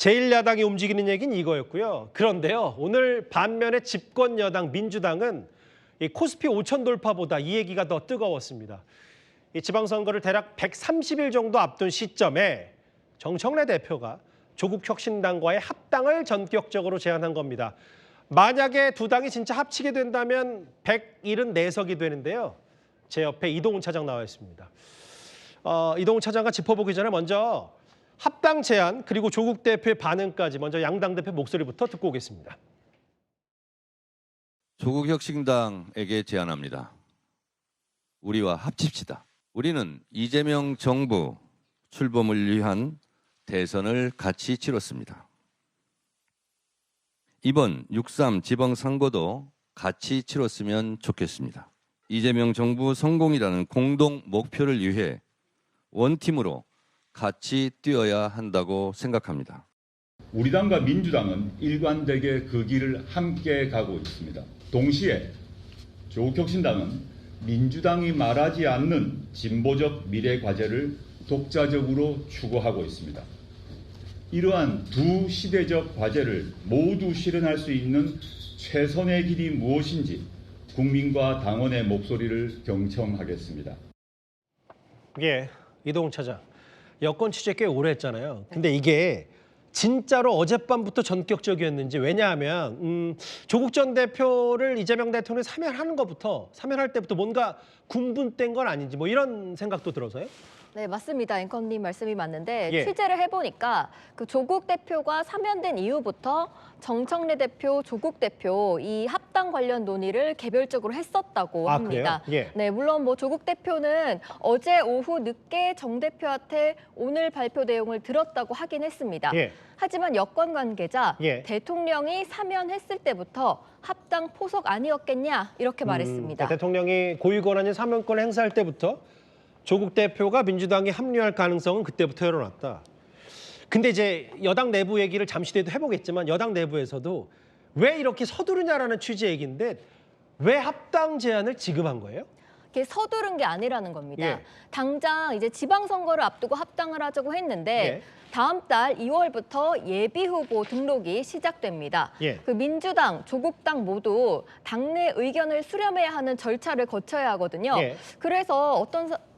제1야당이 움직이는 얘기는 이거였고요. 그런데요, 오늘 반면에 집권 여당 민주당은 이 코스피 5천 돌파보다 이 얘기가 더 뜨거웠습니다. 이 지방선거를 대략 130일 정도 앞둔 시점에 정청래 대표가 조국 혁신당과의 합당을 전격적으로 제안한 겁니다. 만약에 두 당이 진짜 합치게 된다면 174석이 되는데요. 제 옆에 이동훈 차장 나와 있습니다. 이동훈 차장과 짚어보기 전에 먼저 합당 제안 그리고 조국 대표의 반응까지 먼저 양당 대표 목소리부터 듣고 오겠습니다. 조국 혁신당에게 제안합니다. 우리와 합칩시다. 우리는 이재명 정부 출범을 위한 대선을 같이 치렀습니다. 이번 6.3 지방선거도 같이 치렀으면 좋겠습니다. 이재명 정부 성공이라는 공동 목표를 위해 원팀으로 같이 뛰어야 한다고 생각합니다. 우리 당과 민주당은 일관되게 그 길을 함께 가고 있습니다. 동시에 조국혁신당은 민주당이 말하지 않는 진보적 미래 과제를 독자적으로 추구하고 있습니다. 이러한 두 시대적 과제를 모두 실현할 수 있는 최선의 길이 무엇인지 국민과 당원의 목소리를 경청하겠습니다. 예, 이동훈 차장. 여권 취재 꽤 오래 했잖아요. 근데 이게 진짜로 어젯밤부터 전격적이었는지, 왜냐하면 조국 전 대표를 이재명 대통령이 사면할 때부터 뭔가 군분된 건 아닌지 뭐 이런 생각도 들어서요. 네, 맞습니다. 앵커님 말씀이 맞는데 예. 취재를 해보니까 그 조국 대표가 사면된 이후부터 정청래 대표, 조국 대표 이 합당 관련 논의를 개별적으로 했었다고 합니다. 그래요? 예. 네, 물론 뭐 조국 대표는 어제 오후 늦게 정 대표한테 오늘 발표 내용을 들었다고 하긴 했습니다. 예. 하지만 여권 관계자 예. 대통령이 사면했을 때부터 합당 포석 아니었겠냐 이렇게 말했습니다. 대통령이 고위 권한인 사면권을 행사할 때부터 조국 대표가 민주당에 합류할 가능성은 그때부터 열어놨다. 근데 이제 여당 내부 얘기를 잠시 뒤에도 해보겠지만 여당 내부에서도 왜 이렇게 서두르냐라는 취지 얘기인데 왜 합당 제안을 지금 한 거예요? 이게 서두른 게 아니라는 겁니다. 예. 당장 이제 지방선거를 앞두고 합당을 하자고 했는데 예. 다음 달 2월부터 예비 후보 등록이 시작됩니다. 예. 그 민주당, 조국당 모두 당내 의견을 수렴해야 하는 절차를 거쳐야 하거든요. 예. 그래서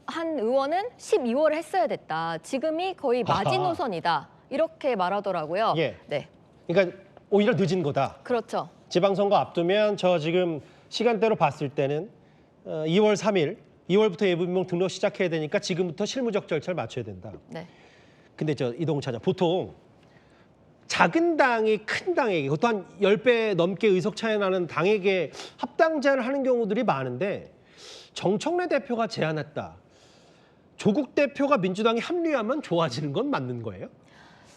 한 의원은 12월에 했어야 됐다. 지금이 거의 마지노선이다. 이렇게 말하더라고요. 예. 네, 그러니까 오히려 늦은 거다. 그렇죠. 지방선거 앞두면 저 지금 시간대로 봤을 때는 2월 3일, 2월부터 예비명 등록 시작해야 되니까 지금부터 실무적 절차를 맞춰야 된다. 네. 근데 이동훈 차장, 보통 작은 당이 큰 당에게, 그것도 한 10배 넘게 의석 차이 나는 당에게 합당 제안을 하는 경우들이 많은데 정청래 대표가 제안했다. 조국 대표가 민주당에 합류하면 좋아지는 건 맞는 거예요?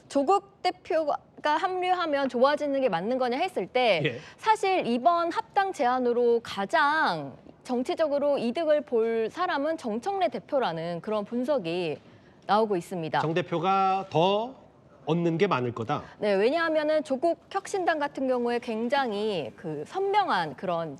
조국 대표가 합류하면 좋아지는 게 맞는 거냐 했을 때 예. 사실 이번 합당 제안으로 가장 정치적으로 이득을 볼 사람은 정청래 대표라는 그런 분석이 나오고 있습니다. 정 대표가 더 얻는 게 많을 거다. 네, 왜냐하면은 조국 혁신당 같은 경우에 굉장히 그 선명한 그런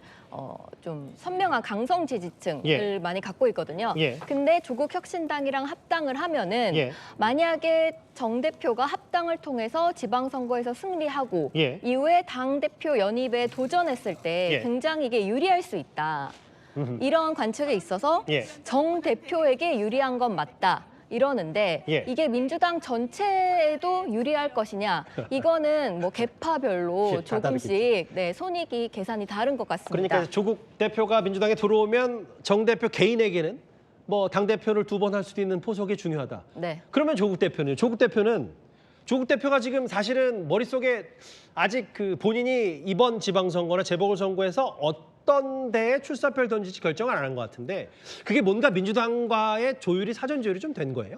좀 선명한 강성 지지층을 예. 많이 갖고 있거든요. 예. 근데 조국 혁신당이랑 합당을 하면은 예. 만약에 정 대표가 합당을 통해서 지방선거에서 승리하고 예. 이후에 당 대표 연입에 도전했을 때 예. 굉장히 이게 유리할 수 있다. 이런 관측에 있어서 예. 정 대표에게 유리한 건 맞다. 이러는데 예. 이게 민주당 전체에도 유리할 것이냐 이거는 뭐 계파별로 다 조금씩 손익이 계산이 다른 것 같습니다. 그러니까 조국 대표가 민주당에 들어오면 정 대표 개인에게는 뭐 당 대표를 2번 할 수도 있는 포석이 중요하다. 네. 그러면 조국 대표가 지금 사실은 머릿속에 아직 그 본인이 이번 지방선거나 재보궐선거에서 어떤 데에 출사표를 던질지 결정을 안 한 것 같은데 그게 뭔가 민주당과의 사전 조율이 좀 된 거예요?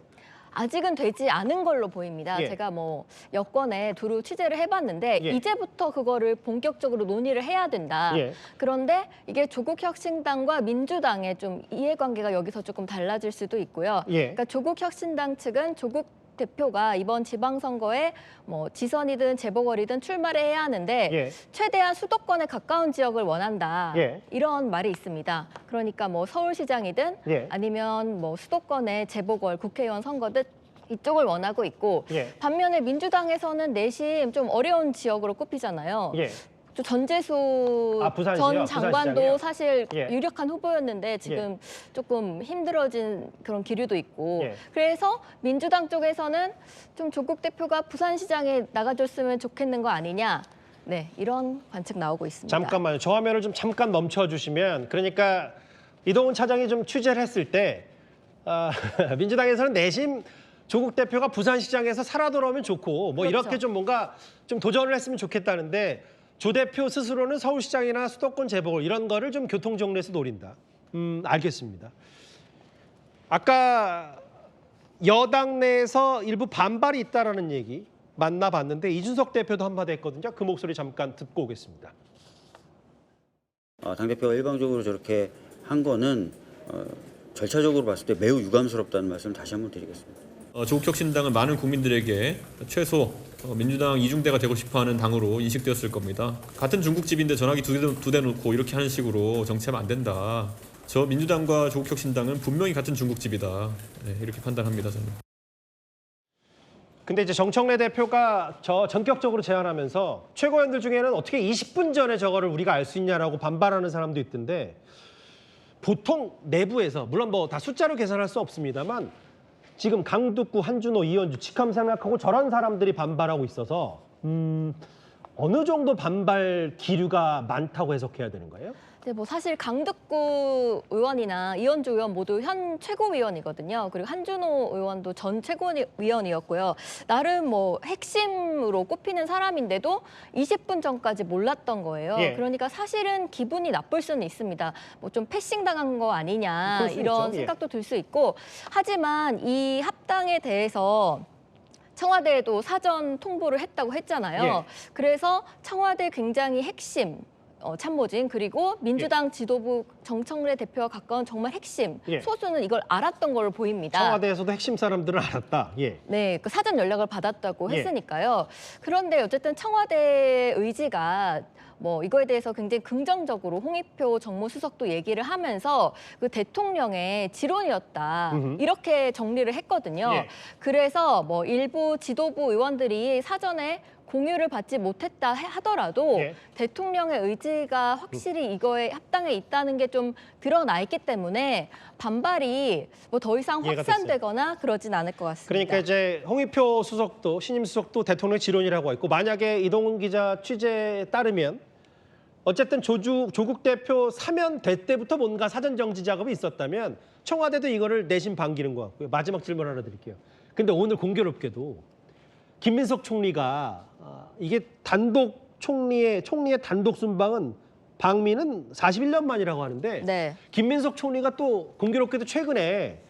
아직은 되지 않은 걸로 보입니다. 예. 제가 뭐 여권에 두루 취재를 해봤는데 예. 이제부터 그거를 본격적으로 논의를 해야 된다. 예. 그런데 이게 조국혁신당과 민주당의 좀 이해관계가 여기서 조금 달라질 수도 있고요. 예. 그러니까 조국혁신당 측은 조국 대표가 이번 지방선거에 뭐 지선이든 재보궐이든 출마를 해야 하는데 예. 최대한 수도권에 가까운 지역을 원한다. 예. 이런 말이 있습니다. 그러니까 뭐 서울시장이든 예. 아니면 뭐 수도권의 재보궐 국회의원 선거든 이쪽을 원하고 있고 예. 반면에 민주당에서는 내심 좀 어려운 지역으로 꼽히잖아요. 예. 또 전재수 부산시요? 전 부산시장이요? 장관도 사실 예. 유력한 후보였는데 지금 조금 힘들어진 그런 기류도 있고 예. 그래서 민주당 쪽에서는 좀 조국 대표가 부산시장에 나가줬으면 좋겠는 거 아니냐. 네, 이런 관측 나오고 있습니다. 잠깐만요. 저 화면을 좀 잠깐 멈춰주시면, 그러니까 이동훈 차장이 좀 취재를 했을 때 민주당에서는 내심 조국 대표가 부산시장에서 살아 돌아오면 좋고 뭐 그렇죠. 이렇게 좀 뭔가 좀 도전을 했으면 좋겠다는데, 조 대표 스스로는 서울시장이나 수도권 재보궐 이런 거를 좀 교통정리해서 노린다. 알겠습니다. 아까 여당 내에서 일부 반발이 있다라는 얘기 만나봤는데 이준석 대표도 한마디 했거든요. 그 목소리 잠깐 듣고 오겠습니다. 당대표가 일방적으로 저렇게 한 거는 절차적으로 봤을 때 매우 유감스럽다는 말씀 다시 한번 드리겠습니다. 조국혁신당은 많은 국민들에게 최소 민주당 이중대가 되고 싶어하는 당으로 인식되었을 겁니다. 같은 중국집인데 전화기 두 대 놓고 이렇게 하는 식으로 정치하면 안 된다. 저 민주당과 조국혁신당은 분명히 같은 중국집이다. 네, 이렇게 판단합니다, 저는. 근데 이제 정청래 대표가 저 전격적으로 제안하면서 최고위원들 중에는 어떻게 20분 전에 저거를 우리가 알 수 있냐라고 반발하는 사람도 있던데, 보통 내부에서 물론 뭐 다 숫자로 계산할 수 없습니다만 지금 강두구, 한준호, 이현주, 직함 생각하고 저런 사람들이 반발하고 있어서 어느 정도 반발 기류가 많다고 해석해야 되는 거예요? 네, 뭐 사실 강득구 의원이나 이현주 의원 모두 현 최고위원이거든요. 그리고 한준호 의원도 전 최고위원이었고요. 나름 뭐 핵심으로 꼽히는 사람인데도 20분 전까지 몰랐던 거예요. 예. 그러니까 사실은 기분이 나쁠 수는 있습니다. 뭐 좀 패싱 당한 거 아니냐 그럴 수 이런 있죠. 예. 생각도 들 수 있고, 하지만 이 합당에 대해서 청와대에도 사전 통보를 했다고 했잖아요. 예. 그래서 청와대 굉장히 핵심 참모진 그리고 민주당 지도부 정청래 대표와 가까운 정말 핵심 예. 소수는 이걸 알았던 걸로 보입니다. 청와대에서도 핵심 사람들은 알았다. 예. 네, 그 사전 연락을 받았다고 예. 했으니까요. 그런데 어쨌든 청와대 의지가 뭐 이거에 대해서 굉장히 긍정적으로 홍익표 정무수석도 얘기를 하면서 그 대통령의 지론이었다 이렇게 정리를 했거든요. 예. 그래서 뭐 일부 지도부 의원들이 사전에 공유를 받지 못했다 하더라도 예. 대통령의 의지가 확실히 이거에 합당에 있다는 게 좀 드러나 있기 때문에 반발이 뭐 더 이상 이해가 확산되거나 그러진 않을 것 같습니다. 그러니까 이제 홍익표 수석도 신임 수석도 대통령 지론이라고 했고, 만약에 이동훈 기자 취재에 따르면 어쨌든 조국 대표 사면될 때부터 뭔가 사전 정지 작업이 있었다면 청와대도 이거를 내심 반기는 것 같고요. 마지막 질문 하나 드릴게요. 근데 오늘 공교롭게도 김민석 총리가 이게 총리의 단독 순방은 방미는 41년 만이라고 하는데 네. 김민석 총리가 또 공교롭게도 최근에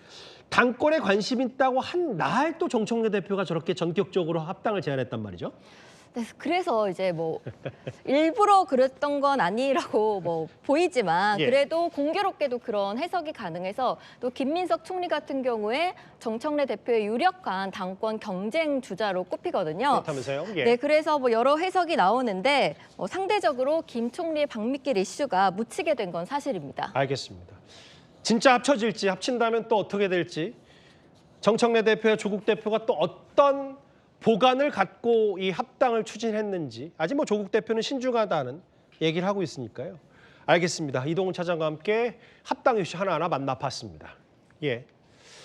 당권에 관심 있다고 한 날 또 정청래 대표가 저렇게 전격적으로 합당을 제안했단 말이죠. 네, 그래서 이제 뭐 일부러 그랬던 건 아니라고 뭐 보이지만 예. 그래도 공교롭게도 그런 해석이 가능해서 또 김민석 총리 같은 경우에 정청래 대표의 유력한 당권 경쟁 주자로 꼽히거든요. 그렇다면서요? 예. 네, 그래서 뭐 여러 해석이 나오는데 상대적으로 김 총리의 방미길 이슈가 묻히게 된 건 사실입니다. 알겠습니다. 진짜 합쳐질지, 합친다면 또 어떻게 될지, 정청래 대표와 조국 대표가 또 어떤 보관을 갖고 이 합당을 추진했는지, 아직 뭐 조국 대표는 신중하다는 얘기를 하고 있으니까요. 알겠습니다. 이동훈 차장과 함께 합당 이슈 하나하나 만나봤습니다. 예.